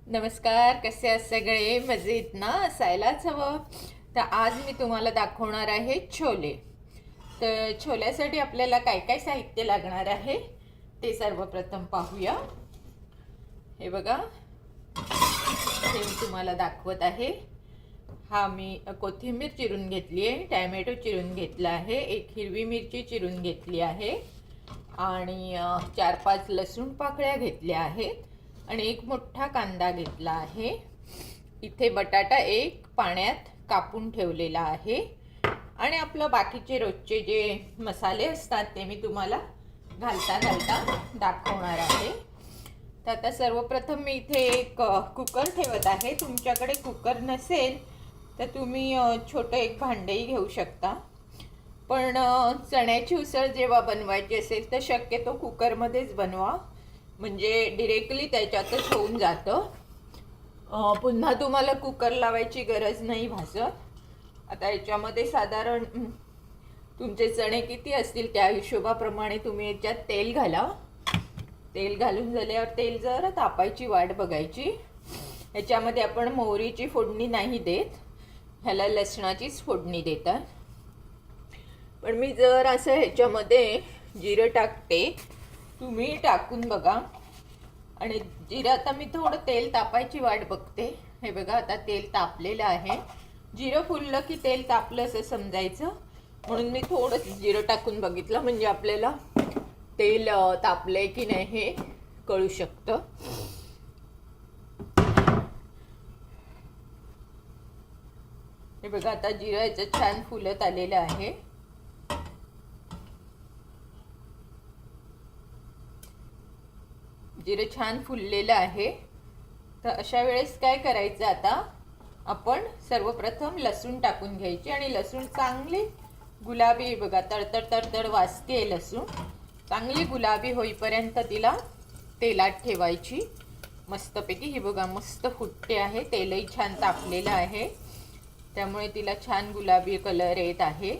नमस्कार, कसे आहात सगळे? मजेत ना? असायलाच हवं. तर आज मी तुम्हाला दाखवणार आहे छोले. तर छोल्यासाठी आपल्याला काय काय साहित्य लागणार आहे ते सर्वप्रथम पाहूया. हे बघा, हे मी तुम्हाला दाखवत आहे. हा मी कोथिंबीर चिरून घेतली आहे, टॅमॅटो चिरून घेतला आहे, एक हिरवी मिरची चिरून घेतली आहे आणि 4-5 लसूण पाकळ्या घेतल्या आहेत आणि एक मोठा कांदा घेतला आहे. इथे बटाटा एक पाण्यात कापून ठेवलेला आहे आणि आपलं बाकीचे रोजचे जे मसाले असतात ते मी तुम्हाला घालता घालता दाखवणार आहे. तर आता सर्वप्रथम मी इथे एक कुकर ठेवत आहे. तुमच्याकडे कुकर नसेल तर तुम्ही छोटं एक भांडंही घेऊ शकता. पण चण्याची उसळ जेव्हा बनवायची असेल तर शक्यतो कुकरमध्येच बनवा, म्हणजे डिरेक्टली त्याच्यातच होऊन जातं. पुन्हा तुम्हाला कुकर लावायची गरज नाही भासत. आता याच्यामध्ये साधारण तुमचे चणे किती असतील त्या हिशोबाप्रमाणे तुम्ही याच्यात तेल घाला. तेल घालून झाल्यावर तेल जरा तापायची वाट बघायची. ह्याच्यामध्ये आपण मोहरीची फोडणी नाही देत, ह्याला लसणाचीच फोडणी देतात. पण मी जर असं ह्याच्यामध्ये जिरं टाकते, तुम्ही टाकून बघा. आणि जिरं आता मी थोडं तेल तापायची वाट बघते. हे बघा, आता तेल तापलेलं आहे. जिरं फुललं की तेल तापलं असं समजायचं, म्हणून मी थोडं जिरं टाकून बघितलं, म्हणजे आपल्याला तेल तापलंय की नाही हे कळू शकतं. हे बघा, आता जिरं याचं छान फुलत आलेलं आहे. जिरं छान फुललेलं आहे. तर अशा वेळेस काय करायचं, आता आपण सर्वप्रथम लसूण टाकून घ्यायची आणि लसूण चांगली गुलाबी, बघा तडतड तडतड वाजते लसूण, चांगली गुलाबी होईपर्यंत तिला तेलात ठेवायची मस्तपैकी. ही बघा मस्त फुटते आहे, तेलही छान तापलेलं आहे, त्यामुळे तिला छान गुलाबी कलर येत आहे.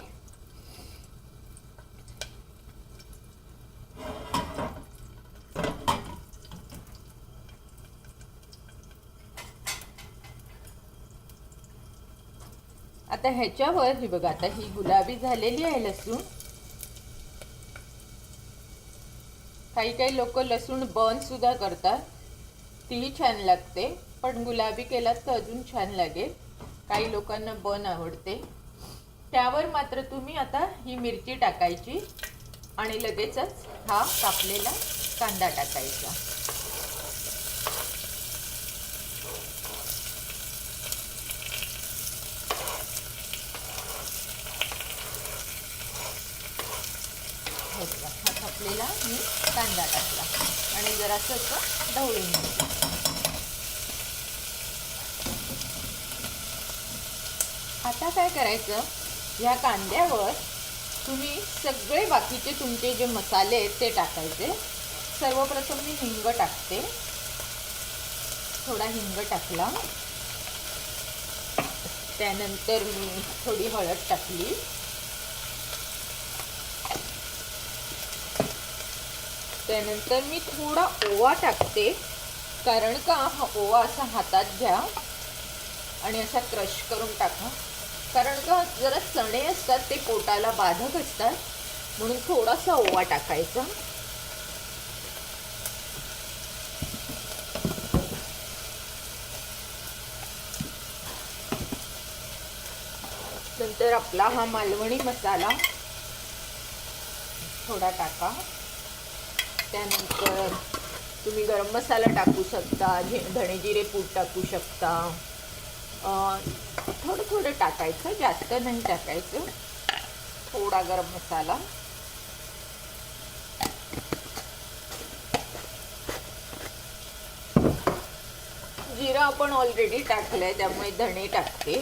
आता ह्याच्यावर ही बघा, आता ही गुलाबी झालेली आहे लसूण. काही काही लोक लसूण बर्न सुद्धा करतात, तीही छान लागते. पण गुलाबी केलात तर अजून छान लागेल. काही लोकांना बर्न आवडते. त्यावर मात्र तुम्ही आता ही मिरची टाकायची आणि लगेचच हा कापलेला कांदा टाकायचा. हा कापलेला मी कांदा टाकला आणि जरासं असं ढवळून घेतलं. आता काय करायचं, ह्या कांद्यावर तुम्ही सगळे बाकीचे तुमचे जे मसाले आहेत ते टाकायचे. सर्वप्रथम मी हिंग टाकते, थोडा हिंग टाकला. त्यानंतर मी थोडी हळद टाकली. त्यानंतर मी थोडा ओवा टाकते, कारण का हा ओवा असा हातात घ्या आणि असा क्रश करून टाका. कारण का जरा चणे असतात ते पोटाला बाधक असतात, म्हणून थोडासा ओवा टाकायचा. नंतर आपला हा मालवणी मसाला थोडा टाका. त्यानंतर तुम्ही गरम मसाला टाकू शकता, धणे जिरे पूड टाकू शकता. थोडं थोडं टाकायचं, जास्त नाही टाकायचं. थोडा गरम मसाला, जिरा आपण ऑलरेडी टाकलंय त्यामुळे धणे टाकते,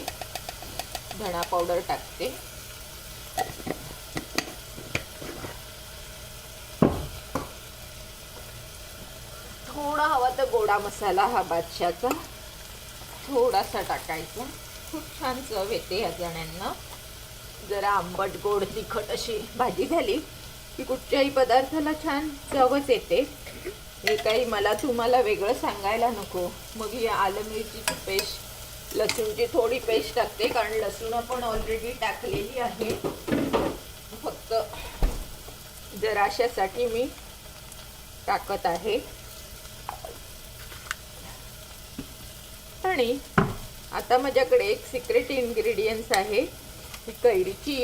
धणा पावडर टाकते. थोडा हवा तर गोडा मसाला हा बादशाचा थोडासा टाकायचा. खूप छान चव येते या जण्यांना. जरा आंबट गोड तिखट अशी भाजी झाली की कुठच्याही पदार्थाला छान चवच येते. हे काही मला तुम्हाला वेगळं सांगायला नको. मग ही आलं मिरचीची पेस्ट, लसूणची थोडी पेस्ट टाकते कारण लसूण आपण ऑलरेडी टाकलेली आहे. फक्त जराशासाठी मी टाकत आहे. आणि आता माझ्याकडे एक सिक्रेट इन्ग्रेडियंट्स आहे. ही कैरीची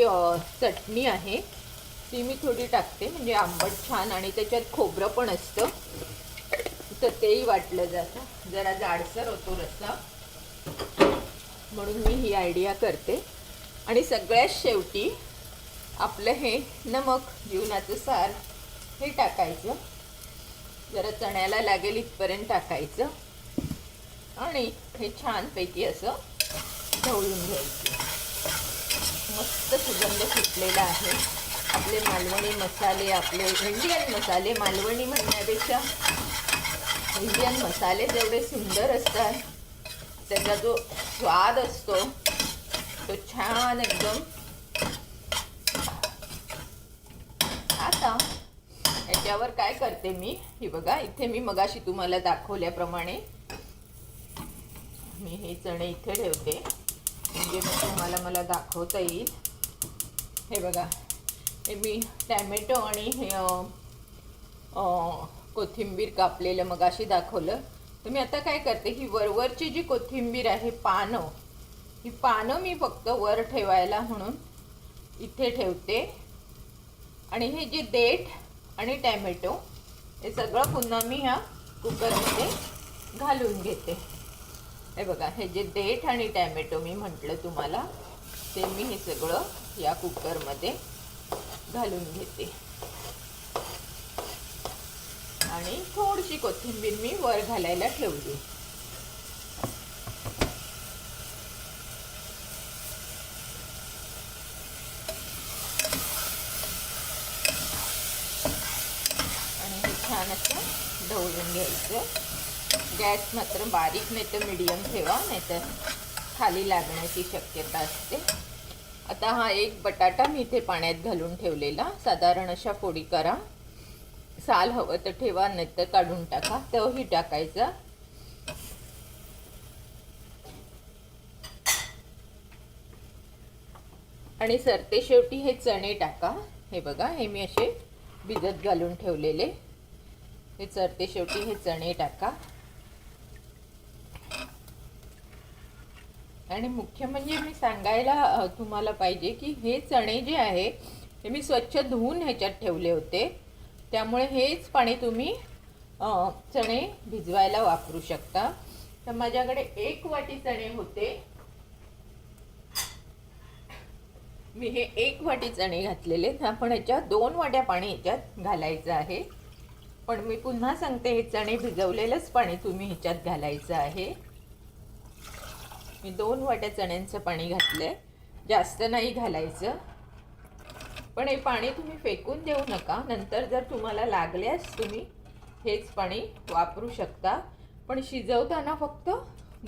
चटणी आहे, ती मी थोडी टाकते म्हणजे आंबट छान, आणि त्याच्यात खोबरं पण असतं तर तेही वाटलं जातं. जरा जाडसर होतो रस्सा, म्हणून मी ही आयडिया करते. आणि सगळ्यात शेवटी आपलं हे नमक, जीवनाचं सार, हे टाकायचं. जरा चण्याला लागेल इथपर्यंत टाकायचं आणि हे छानपैकी असं ढवळून घ्यायचं. मस्त सुगंध सुटलेला आहे. आपले मालवणी मसाले, आपले इंडियन मसाले, मालवणी म्हणण्यापेक्षा इंडियन मसाले जेवढे सुंदर असतात त्याचा जो स्वाद असतो तो छान एकदम. आता याच्यावर काय करते मी, ही बघा, इथे मी मगाशी तुम्हाला दाखवल्याप्रमाणे मी हे चणे इथे ठेवते म्हणजे मग तुम्हाला मला दाखवता येईल. हे बघा, हे मी टॅमॅटो आणि हे कोथिंबीर कापलेलं मगाशी दाखवलं. तर मी आता काय करते, ही वरवरची जी कोथिंबीर आहे, पानं, ही पानं मी फक्त वर ठेवायला म्हणून इथे ठेवते. आणि हे जे देठ आणि टॅमॅटो हे सगळं पुन्हा मी ह्या कुकरमध्ये घालून घेते. हे बघा, हे जे देठ आणि टॅमॅटो मी म्हटलं तुम्हाला, ते मी हे सगळं या कुकरमध्ये घालून घेते. आणि थोडीशी कोथिंबीर मी वर घालायला ठेवली. आणि हे छान असं ढवळून घ्यायचं. गॅस मात्र बारीक नाही तर मीडियम ठेवा, नाही तर खाली लागण्याची शक्यता असते. आता हा एक बटाटा मी इथे पाण्यात घालून ठेवलेला, साधारण अशा फोडी करा. साल हवं तर ठेवा, नाही तर काढून टाका. तोही टाकायचा. आणि सरते शेवटी हे चणे टाका. हे बघा, हे मी असे भिजत घालून ठेवलेले, हे सरते शेवटी हे चणे टाका. आणि मुख्य म्हणजे मी सांगायला तुम्हाला पाहिजे की हे चणे जे आहे हे मी स्वच्छ धुवून ह्याच्यात ठेवले होते, त्यामुळे हेच पाणी तुम्ही चणे भिजवायला वापरू शकता. तर माझ्याकडे 1 वाटी चणे होते, मी हे 1 वाटी चणे घातलेले. आपण ह्याच्यात 2 वाट्या पाणी ह्याच्यात घालायचं आहे. पण मी पुन्हा सांगते, हे चणे भिजवलेलंच पाणी तुम्ही ह्याच्यात घालायचं आहे. मी 2 वाट्या चण्यांचं पाणी घातलंय, जास्त नाही घालायचं. पण हे पाणी तुम्ही फेकून देऊ नका, नंतर जर तुम्हाला लागल्यास तुम्ही हेच पाणी वापरू शकता. पण शिजवताना फक्त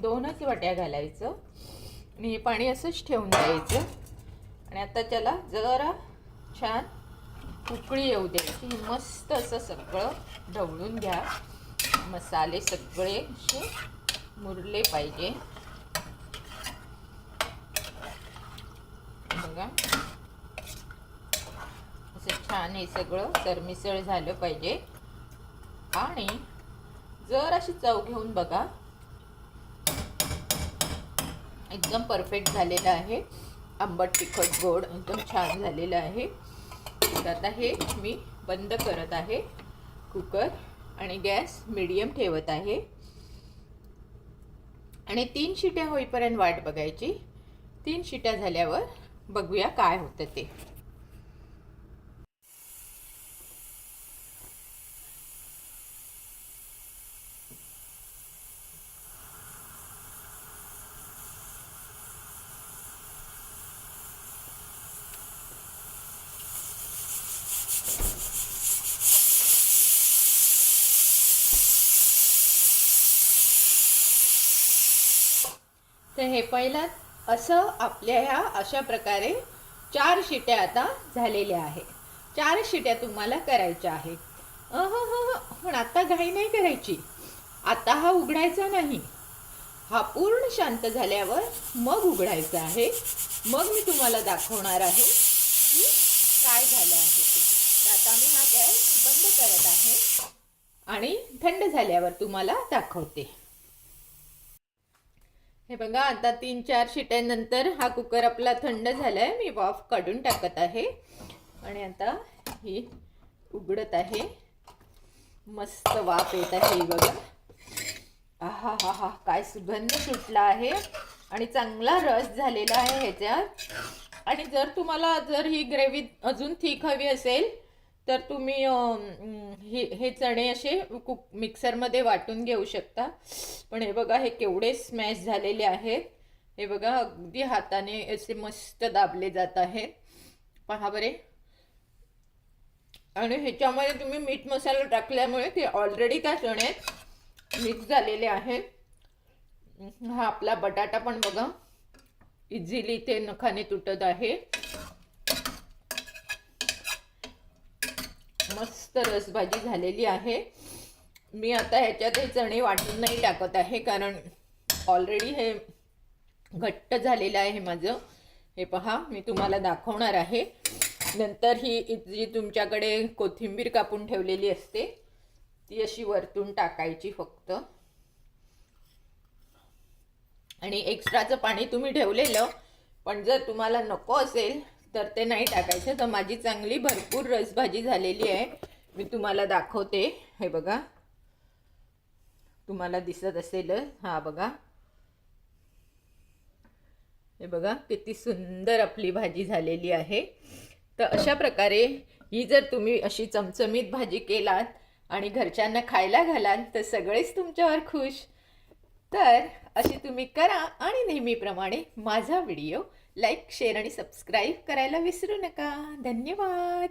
2च वाट्या घालायचं आणि हे पाणी असंच ठेवून द्यायचं. आणि आता त्याला जरा छान उकळी येऊ द्यायची. मस्त असं सगळं ढवळून घ्या. मसाले सगळे असे मुरले पाहिजे. बघा, असं छान हे सगळं सरमिसळ झालं पाहिजे. आणि जर अशी चव घेऊन बघा, एकदम परफेक्ट झालेलं आहे. आंबट, तिखट, गोड एकदम छान झालेलं आहे. तर आता हे मी बंद करत आहे कुकर आणि गॅस मीडियम ठेवत आहे. आणि 3 शिट्या होईपर्यंत वाट बघायची. 3 शिट्या झाल्यावर बघूया काय होतं ते. तर हे पहिलं असं आपल्या ह्या अशा प्रकारे 4 शिट्या आता झालेल्या आहेत. 4 शिट्या तुम्हाला करायच्या आहेत. पण आता घाई नाही करायची. आता हा उघडायचा नाही. हा पूर्ण शांत झाल्यावर मग उघडायचा आहे. मग मी तुम्हाला दाखवणार आहे की काय झालं आहे ते. तर आता मी हा गॅस बंद करत आहे आणि थंड झाल्यावर तुम्हाला दाखवते. हे बघा, आता 3-4 शिट्यांनंतर हा कुकर आपला थंड झालाय. मी वाफ काढून टाकत आहे आणि आता ही उघडत आहे. मस्त वाफ येत आहे बघा. आहा हा हा, काय सुगंध सुटला आहे आणि चांगला रस झालेला आहे ह्याच्यात. आणि जर तुम्हाला ही ग्रेव्ही अजून थिक हवी असेल तर तुम्ही हे चणे असे मिक्सरमध्ये वाटून घेऊ शकता. पण हे बघा, हे केवढे स्मॅश झालेले आहेत. हे बघा, अगदी हाताने असे मस्त दाबले जात आहेत. पहा बरे. आणि ह्याच्यामध्ये तुम्ही मीठ मसाला टाकल्यामुळे ते ऑलरेडी त्या चण्यात मिक्स झालेले आहेत. हा आपला बटाटा पण बघा इझिली ते नखाने तुटत आहे. मस्त रसभाजी झालेली आहे. मी आता ह्याच्यात हे चणे वाटून नाही टाकत आहे, कारण ऑलरेडी हे घट्ट झालेलं आहे माझं. हे पहा, मी तुम्हाला दाखवणार आहे. नंतर ही जी तुमच्याकडे कोथिंबीर कापून ठेवलेली असते ती अशी वरतून टाकायची फक्त. आणि एक्स्ट्राचं पाणी तुम्ही ठेवलेलं, पण जर तुम्हाला नको असेल तर ते नाही टाकायचं. तर माझी चांगली भरपूर रसभाजी झालेली आहे. मी तुम्हाला दाखवते. हे बघा, तुम्हाला दिसत असेल. हा बघा, हे बघा किती सुंदर आपली भाजी झालेली आहे. तर अशा प्रकारे ही जर तुम्ही अशी चमचमीत भाजी केलात आणि घरच्यांना खायला घालाल तर सगळेच तुमच्यावर खुश. तर अशी तुम्ही करा आणि नेहमीप्रमाणे माझा व्हिडिओ लाईक, शेअर आणि सबस्क्राईब करायला विसरू नका. धन्यवाद.